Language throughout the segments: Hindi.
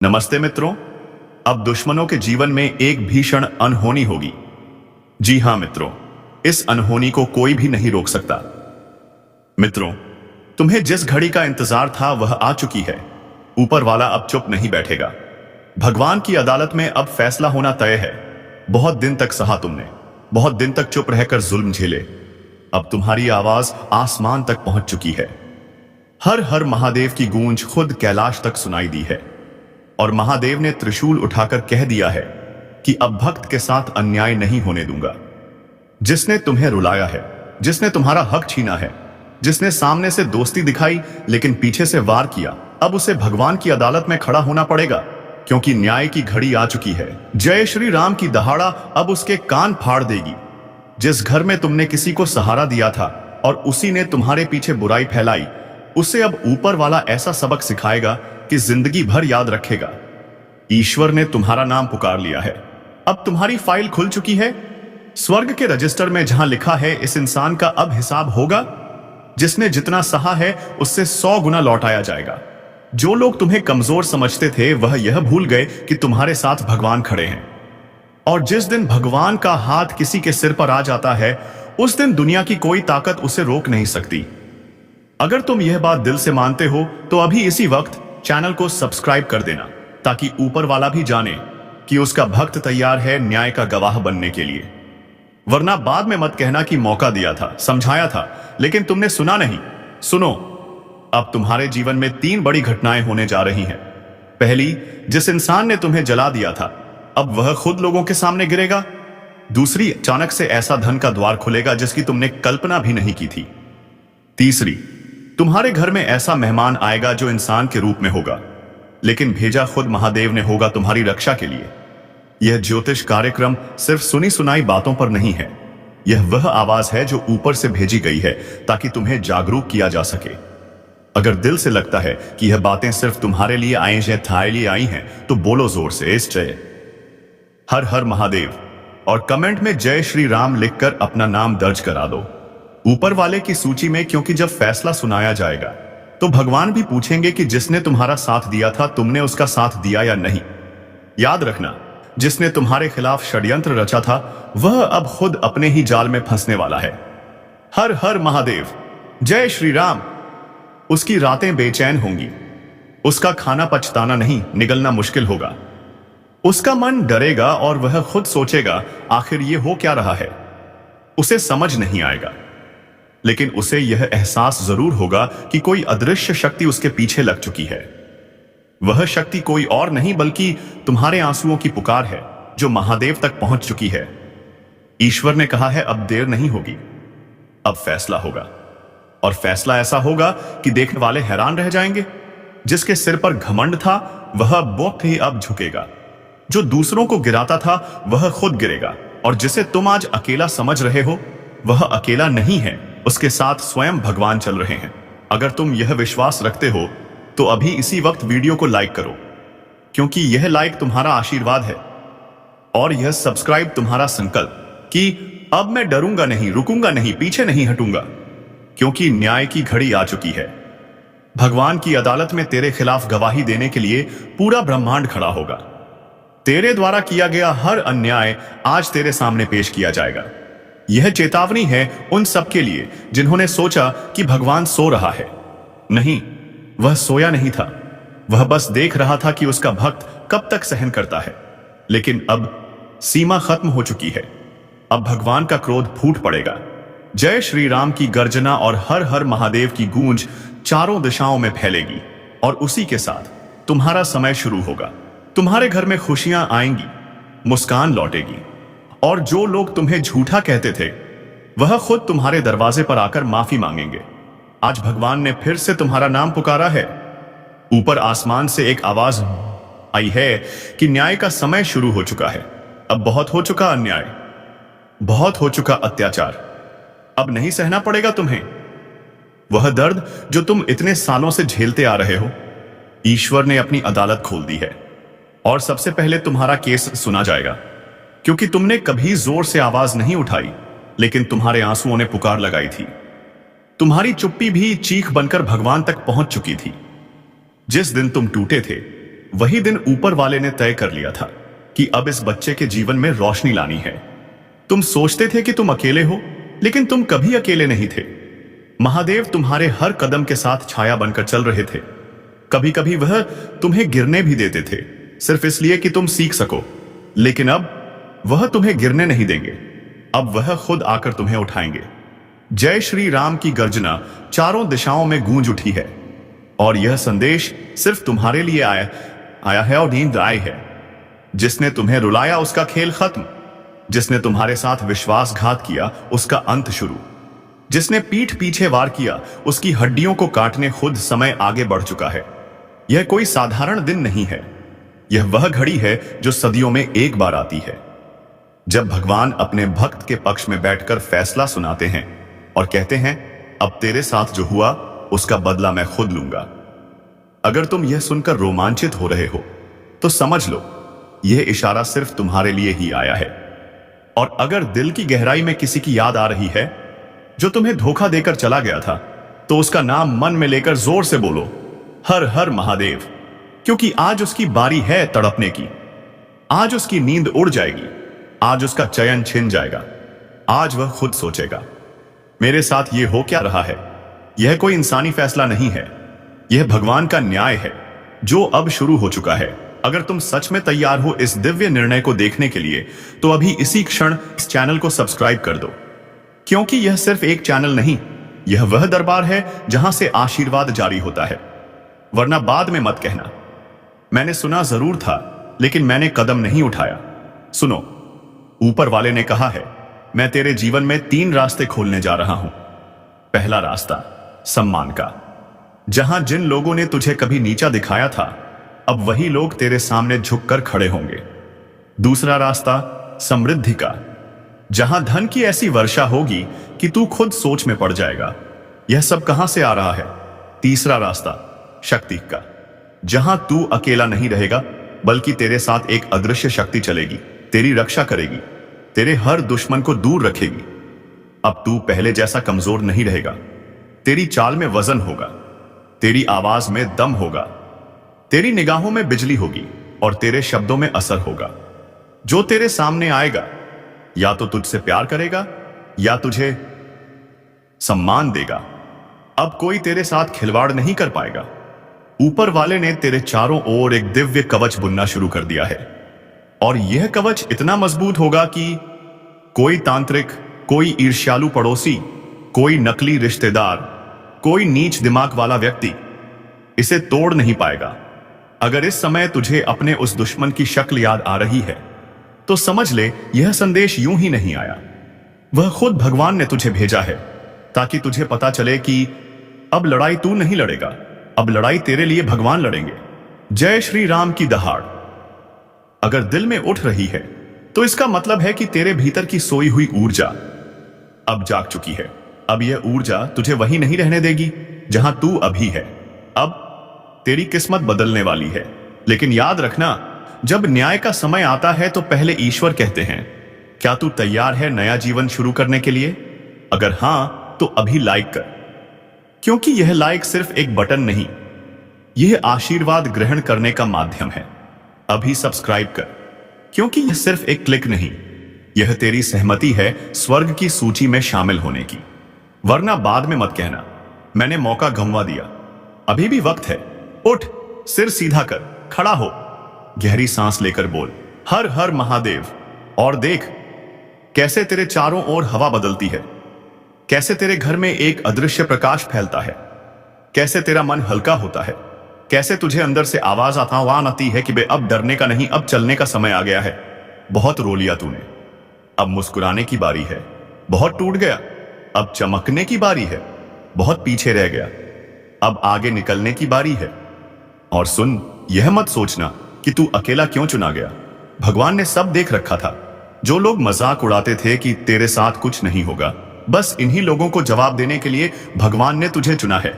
नमस्ते मित्रों। अब दुश्मनों के जीवन में एक भीषण अनहोनी होगी। जी हां मित्रों, इस अनहोनी को कोई भी नहीं रोक सकता। मित्रों, तुम्हें जिस घड़ी का इंतजार था वह आ चुकी है। ऊपर वाला अब चुप नहीं बैठेगा। भगवान की अदालत में अब फैसला होना तय है। बहुत दिन तक सहा तुमने, बहुत दिन तक चुप रहकर जुल्म झेले। अब तुम्हारी आवाज आसमान तक पहुंच चुकी है। हर हर महादेव की गूंज खुद कैलाश तक सुनाई दी है और महादेव ने त्रिशूल उठाकर कह दिया है कि अब भक्त के साथ अन्याय नहीं होने दूंगा। जिसने तुम्हें रुलाया है, जिसने तुम्हारा हक छीना है, जिसने सामने से दोस्ती दिखाई लेकिन पीछे से वार किया, अब उसे भगवान की अदालत में खड़ा होना पड़ेगा, क्योंकि न्याय की घड़ी आ चुकी है। जय श्री राम की दहाड़ा अब उसके कान फाड़ देगी। जिस घर में तुमने किसी को सहारा दिया था और उसी ने तुम्हारे पीछे बुराई फैलाई, उसे अब ऊपर वाला ऐसा सबक सिखाएगा कि जिंदगी भर याद रखेगा। ईश्वर ने तुम्हारा नाम पुकार लिया है। अब तुम्हारी फाइल खुल चुकी है स्वर्ग के रजिस्टर में, जहां लिखा है इस इंसान का अब हिसाब होगा। जिसने जितना सहा है उससे 100 गुना लौटाया जाएगा। जो लोग तुम्हें कमजोर समझते थे वह यह भूल गए कि तुम्हारे साथ भगवान खड़े हैं। और जिस दिन भगवान का हाथ किसी के सिर पर आ जाता है, उस दिन दुनिया की कोई ताकत उसे रोक नहीं सकती। अगर तुम यह बात दिल से मानते हो तो अभी इसी वक्त चैनल को सब्सक्राइब कर देना, ताकि ऊपर वाला भी जाने कि उसका भक्त तैयार है न्याय का गवाह बनने के लिए। वरना बाद में मत कहना कि मौका दिया था, समझाया था, लेकिन तुमने सुना नहीं। सुनो, अब तुम्हारे जीवन में 3 बड़ी घटनाएं होने जा रही हैं। पहली, जिस इंसान ने तुम्हें जला दिया था अब वह खुद लोगों के सामने गिरेगा। दूसरी, अचानक से ऐसा धन का द्वार खुलेगा जिसकी तुमने कल्पना भी नहीं की थी। तीसरी, तुम्हारे घर में ऐसा मेहमान आएगा जो इंसान के रूप में होगा, लेकिन भेजा खुद महादेव ने होगा तुम्हारी रक्षा के लिए। यह ज्योतिष कार्यक्रम सिर्फ सुनी सुनाई बातों पर नहीं है। यह वह आवाज है जो ऊपर से भेजी गई है ताकि तुम्हें जागरूक किया जा सके। अगर दिल से लगता है कि यह बातें सिर्फ तुम्हारे लिए आई हैं, थारे लिए आई हैं, तो बोलो जोर से इस जय हर हर महादेव और कमेंट में जय श्री राम लिखकर अपना नाम दर्ज करा दो ऊपर वाले की सूची में, क्योंकि जब फैसला सुनाया जाएगा तो भगवान भी पूछेंगे कि जिसने तुम्हारा साथ दिया था तुमने उसका साथ दिया या नहीं। याद रखना, जिसने तुम्हारे खिलाफ षड्यंत्र रचा था वह अब खुद अपने ही जाल में फंसने वाला है। हर हर महादेव, जय श्री राम। उसकी रातें बेचैन होंगी, उसका खाना पचताना नहीं, निगलना मुश्किल होगा। उसका मन डरेगा और वह खुद सोचेगा आखिर ये हो क्या रहा है। उसे समझ नहीं आएगा, लेकिन उसे यह एहसास जरूर होगा कि कोई अदृश्य शक्ति उसके पीछे लग चुकी है। वह शक्ति कोई और नहीं बल्कि तुम्हारे आंसुओं की पुकार है जो महादेव तक पहुंच चुकी है। ईश्वर ने कहा है अब देर नहीं होगी, अब फैसला होगा। और फैसला ऐसा होगा कि देखने वाले हैरान रह जाएंगे। जिसके सिर पर घमंड था वह बहुत ही अब झुकेगा। जो दूसरों को गिराता था वह खुद गिरेगा। और जिसे तुम आज अकेला समझ रहे हो वह अकेला नहीं है, उसके साथ स्वयं भगवान चल रहे हैं। अगर तुम यह विश्वास रखते हो तो अभी इसी वक्त वीडियो को लाइक करो, क्योंकि यह लाइक तुम्हारा आशीर्वाद है और यह सब्सक्राइब तुम्हारा संकल्प कि अब मैं डरूंगा नहीं, रुकूंगा नहीं, पीछे नहीं हटूंगा, क्योंकि न्याय की घड़ी आ चुकी है। भगवान की अदालत में तेरे खिलाफ गवाही देने के लिए पूरा ब्रह्मांड खड़ा होगा। तेरे द्वारा किया गया हर अन्याय आज तेरे सामने पेश किया जाएगा। यह चेतावनी है उन सबके लिए जिन्होंने सोचा कि भगवान सो रहा है। नहीं, वह सोया नहीं था, वह बस देख रहा था कि उसका भक्त कब तक सहन करता है। लेकिन अब सीमा खत्म हो चुकी है। अब भगवान का क्रोध फूट पड़ेगा। जय श्री राम की गर्जना और हर हर महादेव की गूंज चारों दिशाओं में फैलेगी और उसी के साथ तुम्हारा समय शुरू होगा। तुम्हारे घर में खुशियां आएंगी, मुस्कान लौटेगी और जो लोग तुम्हें झूठा कहते थे वह खुद तुम्हारे दरवाजे पर आकर माफी मांगेंगे। आज भगवान ने फिर से तुम्हारा नाम पुकारा है। ऊपर आसमान से एक आवाज आई है कि न्याय का समय शुरू हो चुका है। अब बहुत हो चुका अन्याय, बहुत हो चुका अत्याचार, अब नहीं सहना पड़ेगा तुम्हें वह दर्द जो तुम इतने सालों से झेलते आ रहे हो। ईश्वर ने अपनी अदालत खोल दी है और सबसे पहले तुम्हारा केस सुना जाएगा, क्योंकि तुमने कभी जोर से आवाज नहीं उठाई, लेकिन तुम्हारे आंसुओं ने पुकार लगाई थी। तुम्हारी चुप्पी भी चीख बनकर भगवान तक पहुंच चुकी थी। जिस दिन तुम टूटे थे वही दिन ऊपर वाले ने तय कर लिया था कि अब इस बच्चे के जीवन में रोशनी लानी है। तुम सोचते थे कि तुम अकेले हो, लेकिन तुम कभी अकेले नहीं थे। महादेव तुम्हारे हर कदम के साथ छाया बनकर चल रहे थे। कभी कभी वह तुम्हें गिरने भी देते थे, सिर्फ इसलिए कि तुम सीख सको। लेकिन अब वह तुम्हें गिरने नहीं देंगे। अब वह खुद आकर तुम्हें उठाएंगे। जय श्री राम की गर्जना चारों दिशाओं में गूंज उठी है, और यह संदेश सिर्फ तुम्हारे लिए आया है और नींद आई है। जिसने तुम्हें रुलाया उसका खेल खत्म, जिसने तुम्हारे साथ विश्वासघात किया उसका अंत शुरू, जिसने पीठ पीछे वार किया उसकी हड्डियों को काटने खुद समय आगे बढ़ चुका है। यह कोई साधारण दिन नहीं है, यह वह घड़ी है जो सदियों में एक बार आती है, जब भगवान अपने भक्त के पक्ष में बैठकर फैसला सुनाते हैं और कहते हैं, अब तेरे साथ जो हुआ उसका बदला मैं खुद लूंगा। अगर तुम यह सुनकर रोमांचित हो रहे हो तो समझ लो यह इशारा सिर्फ तुम्हारे लिए ही आया है। और अगर दिल की गहराई में किसी की याद आ रही है जो तुम्हें धोखा देकर चला गया था, तो उसका नाम मन में लेकर जोर से बोलो, हर हर महादेव। क्योंकि आज उसकी बारी है तड़पने की। आज उसकी नींद उड़ जाएगी, आज उसका चयन छिन जाएगा, आज वह खुद सोचेगा, मेरे साथ यह हो क्या रहा है। यह कोई इंसानी फैसला नहीं है, यह भगवान का न्याय है जो अब शुरू हो चुका है। अगर तुम सच में तैयार हो इस दिव्य निर्णय को देखने के लिए, तो अभी इसी क्षण इस चैनल को सब्सक्राइब कर दो, क्योंकि यह सिर्फ एक चैनल नहीं, यह वह दरबार है जहां से आशीर्वाद जारी होता है। वरना बाद में मत कहना, मैंने सुना जरूर था लेकिन मैंने कदम नहीं उठाया। सुनो, ऊपर वाले ने कहा है, मैं तेरे जीवन में 3 रास्ते खोलने जा रहा हूं। पहला रास्ता सम्मान का, जहां जिन लोगों ने तुझे कभी नीचा दिखाया था, अब वही लोग तेरे सामने झुककर खड़े होंगे। दूसरा रास्ता समृद्धि का, जहां धन की ऐसी वर्षा होगी कि तू खुद सोच में पड़ जाएगा, यह सब कहां से आ रहा है। तीसरा रास्ता शक्ति का, जहां तू अकेला नहीं रहेगा, बल्कि तेरे साथ एक अदृश्य शक्ति चलेगी, तेरी रक्षा करेगी, तेरे हर दुश्मन को दूर रखेगी। अब तू पहले जैसा कमजोर नहीं रहेगा, तेरी चाल में वजन होगा, तेरी आवाज में दम होगा, तेरी निगाहों में बिजली होगी और तेरे शब्दों में असर होगा। जो तेरे सामने आएगा या तो तुझसे प्यार करेगा या तुझे सम्मान देगा। अब कोई तेरे साथ खिलवाड़ नहीं कर पाएगा। ऊपर वाले ने तेरे चारों ओर एक दिव्य कवच बुनना शुरू कर दिया है, और यह कवच इतना मजबूत होगा कि कोई तांत्रिक, कोई ईर्ष्यालु पड़ोसी, कोई नकली रिश्तेदार, कोई नीच दिमाग वाला व्यक्ति इसे तोड़ नहीं पाएगा। अगर इस समय तुझे अपने उस दुश्मन की शक्ल याद आ रही है, तो समझ ले यह संदेश यूं ही नहीं आया, वह खुद भगवान ने तुझे भेजा है, ताकि तुझे पता चले कि अब लड़ाई तू नहीं लड़ेगा, अब लड़ाई तेरे लिए भगवान लड़ेंगे। जय श्री राम की दहाड़ अगर दिल में उठ रही है, तो इसका मतलब है कि तेरे भीतर की सोई हुई ऊर्जा अब जाग चुकी है। अब यह ऊर्जा तुझे वहीं नहीं रहने देगी जहां तू अभी है। अब तेरी किस्मत बदलने वाली है। लेकिन याद रखना, जब न्याय का समय आता है तो पहले ईश्वर कहते हैं, क्या तू तैयार है नया जीवन शुरू करने के लिए? अगर हां, तो अभी लाइक कर, क्योंकि यह लाइक सिर्फ एक बटन नहीं, यह आशीर्वाद ग्रहण करने का माध्यम है। अभी सब्सक्राइब कर, क्योंकि यह सिर्फ एक क्लिक नहीं, यह तेरी सहमति है स्वर्ग की सूची में शामिल होने की। वरना बाद में मत कहना, मैंने मौका गंवा दिया। अभी भी वक्त है। उठ, सिर सीधा कर, खड़ा हो, गहरी सांस लेकर बोल, हर हर महादेव। और देख कैसे तेरे चारों ओर हवा बदलती है, कैसे तेरे घर में एक अदृश्य प्रकाश फैलता है, कैसे तेरा मन हल्का होता है, कैसे तुझे अंदर से आवाज आती है कि बे अब डरने का नहीं, अब चलने का समय आ गया है। बहुत रो लिया तूने, अब मुस्कुराने की बारी है। बहुत टूट गया, अब चमकने की बारी है। बहुत पीछे रह गया, अब आगे निकलने की बारी है। और सुन, यह मत सोचना कि तू अकेला क्यों चुना गया। भगवान ने सब देख रखा था। जो लोग मजाक उड़ाते थे कि तेरे साथ कुछ नहीं होगा, बस इन्हीं लोगों को जवाब देने के लिए भगवान ने तुझे चुना है।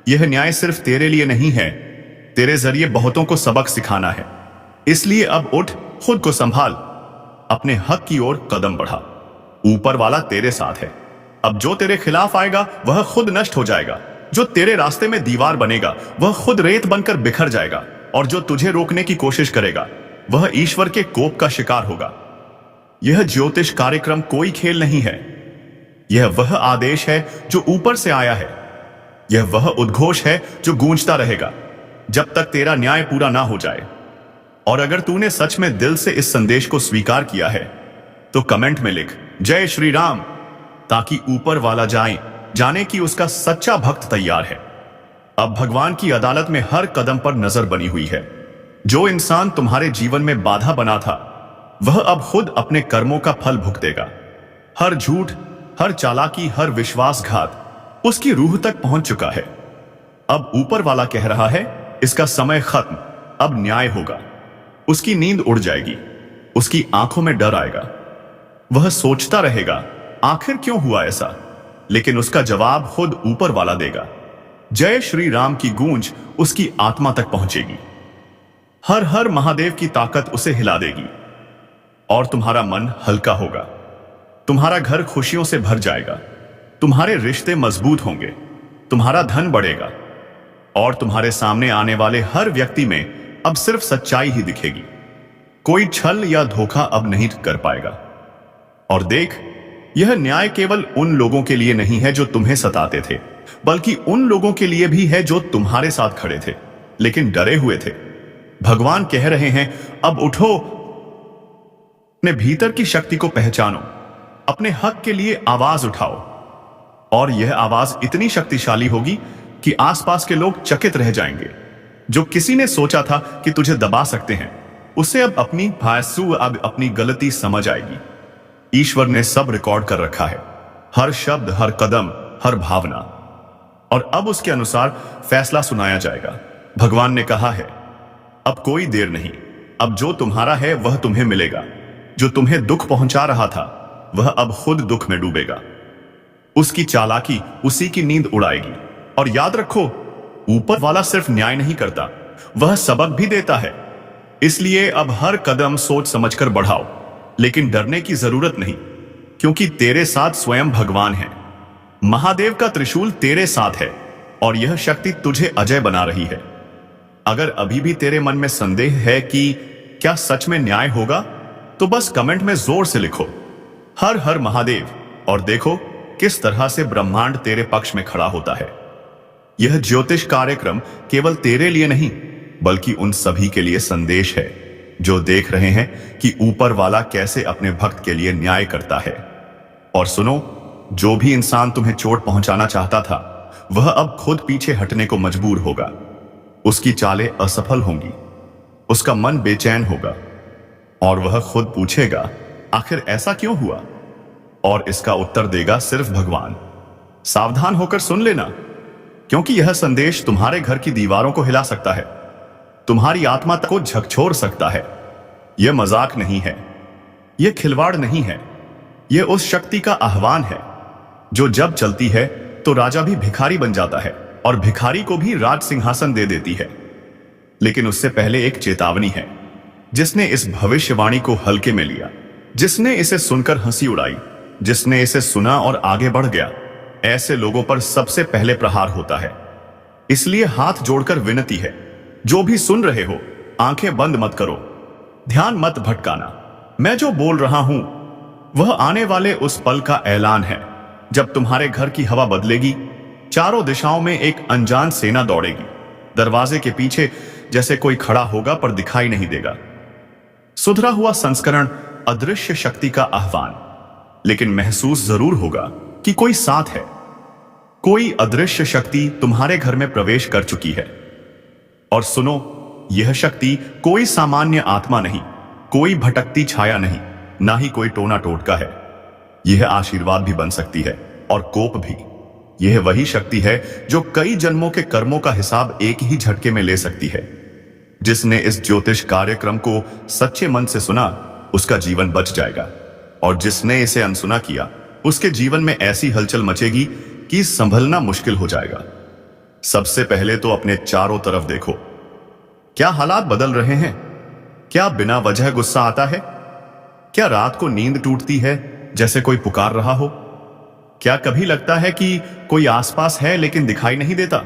यह न्याय सिर्फ तेरे लिए नहीं है, तेरे जरिए बहुतों को सबक सिखाना है। इसलिए अब उठ, खुद को संभाल, अपने हक की ओर कदम बढ़ा। ऊपर वाला तेरे साथ है। अब जो तेरे खिलाफ आएगा वह खुद नष्ट हो जाएगा, जो तेरे रास्ते में दीवार बनेगा वह खुद रेत बनकर बिखर जाएगा। और जो तुझे रोकने की कोशिश करेगा वह ईश्वर के कोप का शिकार होगा। यह ज्योतिष कार्यक्रम कोई खेल नहीं है। यह वह आदेश है जो ऊपर से आया है। यह वह उद्घोष है जो गूंजता रहेगा जब तक तेरा न्याय पूरा ना हो जाए। और अगर तूने सच में दिल से इस संदेश को स्वीकार किया है तो कमेंट में लिख जय श्री राम, ताकि ऊपर वाला जाने कि उसका सच्चा भक्त तैयार है। अब भगवान की अदालत में हर कदम पर नजर बनी हुई है। जो इंसान तुम्हारे जीवन में बाधा बना था वह अब खुद अपने कर्मों का फल भुगतेगा। हर झूठ, हर चालाकी, हर विश्वासघात उसकी रूह तक पहुंच चुका है। अब ऊपर वाला कह रहा है इसका समय खत्म, अब न्याय होगा। उसकी नींद उड़ जाएगी, उसकी आंखों में डर आएगा। वह सोचता रहेगा आखिर क्यों हुआ ऐसा, लेकिन उसका जवाब खुद ऊपर वाला देगा। जय श्री राम की गूंज उसकी आत्मा तक पहुंचेगी। हर हर महादेव की ताकत उसे हिला देगी और तुम्हारा मन हल्का होगा। तुम्हारा घर खुशियों से भर जाएगा, तुम्हारे रिश्ते मजबूत होंगे, तुम्हारा धन बढ़ेगा और तुम्हारे सामने आने वाले हर व्यक्ति में अब सिर्फ सच्चाई ही दिखेगी। कोई छल या धोखा अब नहीं कर पाएगा। और देख, यह न्याय केवल उन लोगों के लिए नहीं है जो तुम्हें सताते थे, बल्कि उन लोगों के लिए भी है जो तुम्हारे साथ खड़े थे लेकिन डरे हुए थे। भगवान कह रहे हैं अब उठो, अपने भीतर की शक्ति को पहचानो, अपने हक के लिए आवाज उठाओ। और यह आवाज इतनी शक्तिशाली होगी कि आसपास के लोग चकित रह जाएंगे। जो किसी ने सोचा था कि तुझे दबा सकते हैं, उसे अब अपनी भासु, अब अपनी गलती समझ आएगी। ईश्वर ने सब रिकॉर्ड कर रखा है, हर शब्द, हर कदम, हर भावना, और अब उसके अनुसार फैसला सुनाया जाएगा। भगवान ने कहा है अब कोई देर नहीं, अब जो तुम्हारा है वह तुम्हें मिलेगा। जो तुम्हें दुख पहुंचा रहा था वह अब खुद दुख में डूबेगा। उसकी चालाकी उसी की नींद उड़ाएगी। और याद रखो, ऊपर वाला सिर्फ न्याय नहीं करता, वह सबक भी देता है। इसलिए अब हर कदम सोच समझकर बढ़ाओ, लेकिन डरने की जरूरत नहीं, क्योंकि तेरे साथ स्वयं भगवान है। महादेव का त्रिशूल तेरे साथ है और यह शक्ति तुझे अजय बना रही है। अगर अभी भी तेरे मन में संदेह है कि क्या सच में न्याय होगा, तो बस कमेंट में जोर से लिखो हर हर महादेव, और देखो किस तरह से ब्रह्मांड तेरे पक्ष में खड़ा होता है। यह ज्योतिष कार्यक्रम केवल तेरे लिए नहीं, बल्कि उन सभी के लिए संदेश है जो देख रहे हैं कि ऊपर वाला कैसे अपने भक्त के लिए न्याय करता है। और सुनो, जो भी इंसान तुम्हें चोट पहुंचाना चाहता था वह अब खुद पीछे हटने को मजबूर होगा। उसकी चालें असफल होंगी, उसका मन बेचैन होगा और वह खुद पूछेगा आखिर ऐसा क्यों हुआ, और इसका उत्तर देगा सिर्फ भगवान। सावधान होकर सुन लेना, क्योंकि यह संदेश तुम्हारे घर की दीवारों को हिला सकता है, तुम्हारी आत्मा को झकझोर सकता है। यह मजाक नहीं है, यह खिलवाड़ नहीं है, यह उस शक्ति का आह्वान है जो जब चलती है तो राजा भी भिखारी बन जाता है और भिखारी को भी राज सिंहासन दे देती है। लेकिन उससे पहले एक चेतावनी है। जिसने इस भविष्यवाणी को हल्के में लिया, जिसने इसे सुनकर हंसी उड़ाई, जिसने इसे सुना और आगे बढ़ गया, ऐसे लोगों पर सबसे पहले प्रहार होता है। इसलिए हाथ जोड़कर विनती है, जो भी सुन रहे हो, आंखें बंद मत करो, ध्यान मत भटकाना। मैं जो बोल रहा हूं वह आने वाले उस पल का ऐलान है जब तुम्हारे घर की हवा बदलेगी, चारों दिशाओं में एक अनजान सेना दौड़ेगी। दरवाजे के पीछे जैसे कोई खड़ा होगा पर दिखाई नहीं देगा। सुधरा हुआ संस्करण, अदृश्य शक्ति का आह्वान, लेकिन महसूस जरूर होगा कि कोई साथ है। कोई अदृश्य शक्ति तुम्हारे घर में प्रवेश कर चुकी है। और सुनो, यह शक्ति कोई सामान्य आत्मा नहीं, कोई भटकती छाया नहीं, ना ही कोई टोना टोटका है। यह आशीर्वाद भी बन सकती है और कोप भी। यह वही शक्ति है जो कई जन्मों के कर्मों का हिसाब एक ही झटके में ले सकती है। जिसने इस ज्योतिष कार्यक्रम को सच्चे मन से सुना, उसका जीवन बच जाएगा, और जिसने इसे अनसुना किया, उसके जीवन में ऐसी हलचल मचेगी कि संभलना मुश्किल हो जाएगा। सबसे पहले तो अपने चारों तरफ देखो, क्या हालात बदल रहे हैं? क्या बिना वजह गुस्सा आता है? क्या रात को नींद टूटती है जैसे कोई पुकार रहा हो? क्या कभी लगता है कि कोई आसपास है लेकिन दिखाई नहीं देता?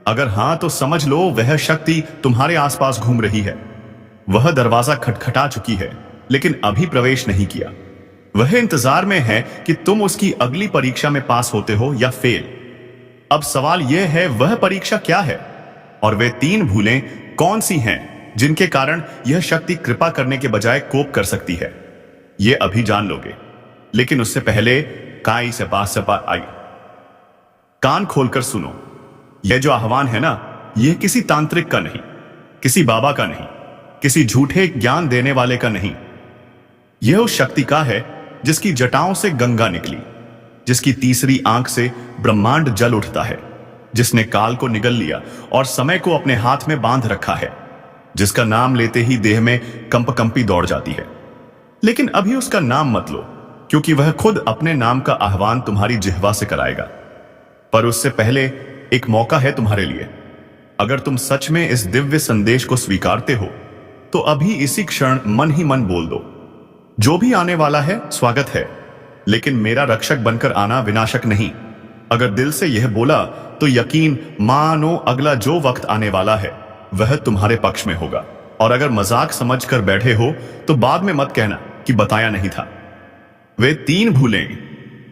अगर हां तो समझ लो वह शक्ति तुम्हारे आसपास घूम रही है। वह दरवाजा खटखटा चुकी है लेकिन अभी प्रवेश नहीं किया। वह इंतजार में है कि तुम उसकी अगली परीक्षा में पास होते हो या फेल। अब सवाल यह है वह परीक्षा क्या है और वे 3 भूलें कौन सी हैं जिनके कारण यह शक्ति कृपा करने के बजाय कोप कर सकती है। यह अभी जान लोगे, लेकिन उससे पहले काई से पास आई। कान खोलकर सुनो। यह जो आह्वान है ना, यह किसी तांत्रिक का नहीं, किसी बाबा का नहीं, किसी झूठे ज्ञान देने वाले का नहीं। यह उस शक्ति का है जिसकी जटाओं से गंगा निकली, जिसकी तीसरी आंख से ब्रह्मांड जल उठता है, जिसने काल को निगल लिया और समय को अपने हाथ में बांध रखा है, जिसका नाम लेते ही देह में कंपकंपी दौड़ जाती है। लेकिन अभी उसका नाम मत लो, क्योंकि वह खुद अपने नाम का आह्वान तुम्हारी जिह्वा से कराएगा। पर उससे पहले एक मौका है तुम्हारे लिए। अगर तुम सच में इस दिव्य संदेश को स्वीकारते हो तो अभी इसी क्षण मन ही मन बोल दो, जो भी आने वाला है स्वागत है, लेकिन मेरा रक्षक बनकर आना, विनाशक नहीं। अगर दिल से यह बोला तो यकीन मानो अगला जो वक्त आने वाला है वह तुम्हारे पक्ष में होगा। और अगर मजाक समझकर बैठे हो तो बाद में मत कहना कि बताया नहीं था। वे 3 भूलें।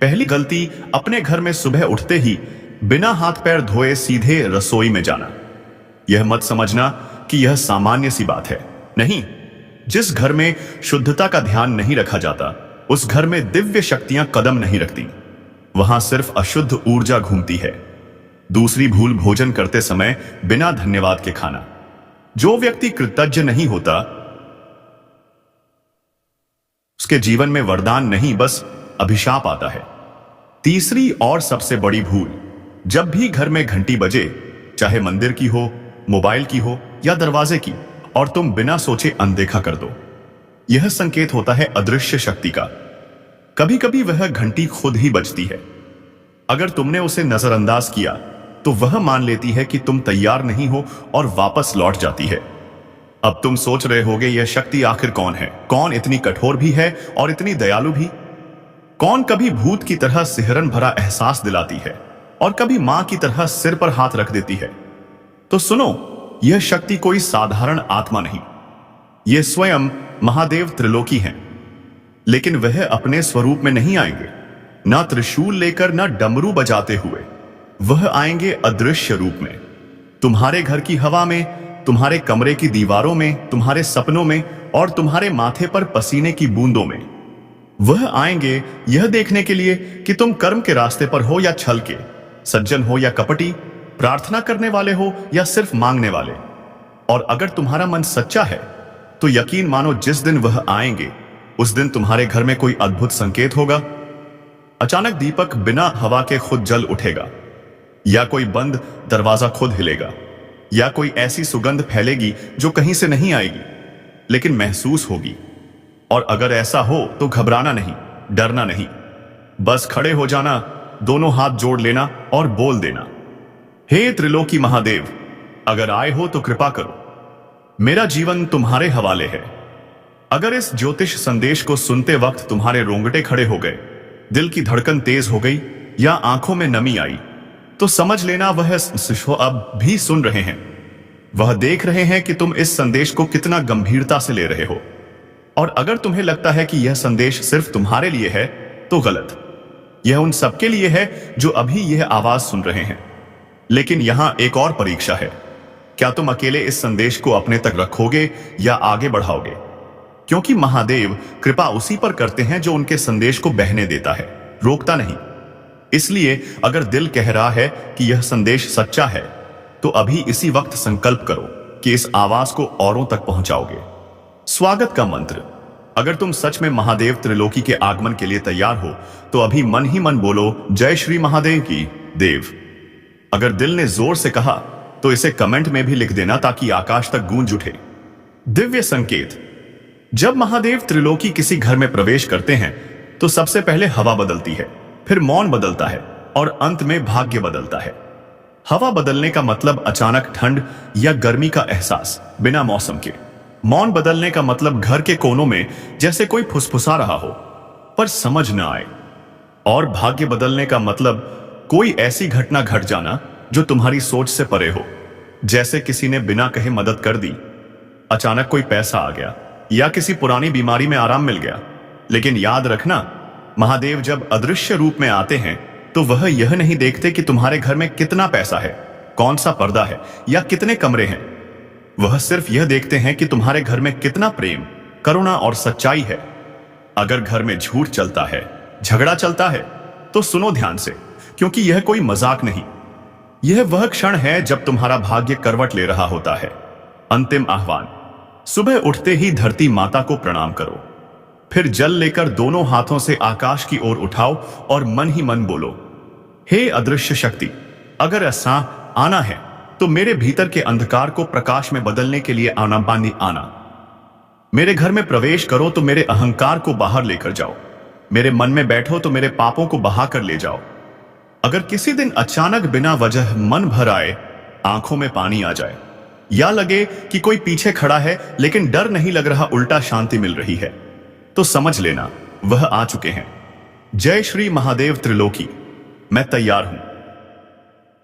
पहली गलती, अपने घर में सुबह उठते ही बिना हाथ पैर धोए सीधे रसोई में जाना। यह मत समझना कि यह सामान्य सी बात है, नहीं। जिस घर में शुद्धता का ध्यान नहीं रखा जाता उस घर में दिव्य शक्तियां कदम नहीं रखती, वहां सिर्फ अशुद्ध ऊर्जा घूमती है। दूसरी भूल, भोजन करते समय बिना धन्यवाद के खाना। जो व्यक्ति कृतज्ञ नहीं होता उसके जीवन में वरदान नहीं बस अभिशाप आता है। तीसरी और सबसे बड़ी भूल, जब भी घर में घंटी बजे, चाहे मंदिर की हो, मोबाइल की हो या दरवाजे की, और तुम बिना सोचे अनदेखा कर दो, यह संकेत होता है अदृश्य शक्ति का। कभी कभी वह घंटी खुद ही बजती है। अगर तुमने उसे नजरअंदाज किया तो वह मान लेती है कि तुम तैयार नहीं हो और वापस लौट जाती है। अब तुम सोच रहे होगे यह शक्ति आखिर कौन है? कौन इतनी कठोर भी है और इतनी दयालु भी? कौन कभी भूत की तरह सिहरन भरा एहसास दिलाती है और कभी मां की तरह सिर पर हाथ रख देती है? तो सुनो, यह शक्ति कोई साधारण आत्मा नहीं, यह स्वयं महादेव त्रिलोकी हैं। लेकिन वह अपने स्वरूप में नहीं आएंगे, ना त्रिशूल लेकर, ना डमरू बजाते हुए। वह आएंगे अदृश्य रूप में, तुम्हारे घर की हवा में, तुम्हारे कमरे की दीवारों में, तुम्हारे सपनों में और तुम्हारे माथे पर पसीने की बूंदों में। वह आएंगे यह देखने के लिए कि तुम कर्म के रास्ते पर हो या छल के, सज्जन हो या कपटी, प्रार्थना करने वाले हो या सिर्फ मांगने वाले। और अगर तुम्हारा मन सच्चा है तो यकीन मानो जिस दिन वह आएंगे उस दिन तुम्हारे घर में कोई अद्भुत संकेत होगा। अचानक दीपक बिना हवा के खुद जल उठेगा, या कोई बंद दरवाजा खुद हिलेगा, या कोई ऐसी सुगंध फैलेगी जो कहीं से नहीं आएगी लेकिन महसूस होगी। और अगर ऐसा हो तो घबराना नहीं, डरना नहीं, बस खड़े हो जाना, दोनों हाथ जोड़ लेना और बोल देना, हे त्रिलोकी महादेव, अगर आए हो तो कृपा करो, मेरा जीवन तुम्हारे हवाले है। अगर इस ज्योतिष संदेश को सुनते वक्त तुम्हारे रोंगटे खड़े हो गए, दिल की धड़कन तेज हो गई या आंखों में नमी आई, तो समझ लेना वह शिशु अब भी सुन रहे हैं। वह देख रहे हैं कि तुम इस संदेश को कितना गंभीरता से ले रहे हो। और अगर तुम्हें लगता है कि यह संदेश सिर्फ तुम्हारे लिए है तो गलत। यह उन सबके लिए है जो अभी यह आवाज सुन रहे हैं। लेकिन यहां एक और परीक्षा है, क्या तुम अकेले इस संदेश को अपने तक रखोगे या आगे बढ़ाओगे? क्योंकि महादेव कृपा उसी पर करते हैं जो उनके संदेश को बहने देता है, रोकता नहीं। इसलिए अगर दिल कह रहा है कि यह संदेश सच्चा है तो अभी इसी वक्त संकल्प करो कि इस आवाज को औरों तक पहुंचाओगे। स्वागत का मंत्र। अगर तुम सच में महादेव त्रिलोकी के आगमन के लिए तैयार हो तो अभी मन ही मन बोलो, जय श्री महादेव की देव। अगर दिल ने जोर से कहा तो इसे कमेंट में भी लिख देना ताकि आकाश तक गूंज उठे। दिव्य संकेत। जब महादेव त्रिलोकी किसी घर में प्रवेश करते हैं तो सबसे पहले हवा बदलती है, फिर मौन बदलता है और अंत में भाग्य बदलता है। हवा बदलने का मतलब अचानक ठंड या गर्मी का एहसास बिना मौसम के। मौन बदलने का मतलब घर के कोनों में जैसे कोई फुसफुसा रहा हो पर समझ न आए। और भाग्य बदलने का मतलब कोई ऐसी घटना घट जाना जो तुम्हारी सोच से परे हो। जैसे किसी ने बिना कहे मदद कर दी, अचानक कोई पैसा आ गया, या किसी पुरानी बीमारी में आराम मिल गया। लेकिन याद रखना, महादेव जब अदृश्य रूप में आते हैं तो वह यह नहीं देखते कि तुम्हारे घर में कितना पैसा है, कौन सा पर्दा है या कितने कमरे हैं। वह सिर्फ यह देखते हैं कि तुम्हारे घर में कितना प्रेम, करुणा और सच्चाई है। अगर घर में झूठ चलता है, झगड़ा चलता है, तो सुनो ध्यान से, क्योंकि यह कोई मजाक नहीं। यह वह क्षण है जब तुम्हारा भाग्य करवट ले रहा होता है। अंतिम आह्वान, सुबह उठते ही धरती माता को प्रणाम करो, फिर जल लेकर दोनों हाथों से आकाश की ओर उठाओ और मन ही मन बोलो, हे अदृश्य शक्ति, अगर ऐसा आना है तो मेरे भीतर के अंधकार को प्रकाश में बदलने के लिए आना बानी आना। मेरे घर में प्रवेश करो तो मेरे अहंकार को बाहर लेकर जाओ, मेरे मन में बैठो तो मेरे पापों को बहा कर ले जाओ। अगर किसी दिन अचानक बिना वजह मन भर आए, आंखों में पानी आ जाए, या लगे कि कोई पीछे खड़ा है लेकिन डर नहीं लग रहा, उल्टा शांति मिल रही है, तो समझ लेना वह आ चुके हैं। जय श्री महादेव त्रिलोकी, मैं तैयार हूं।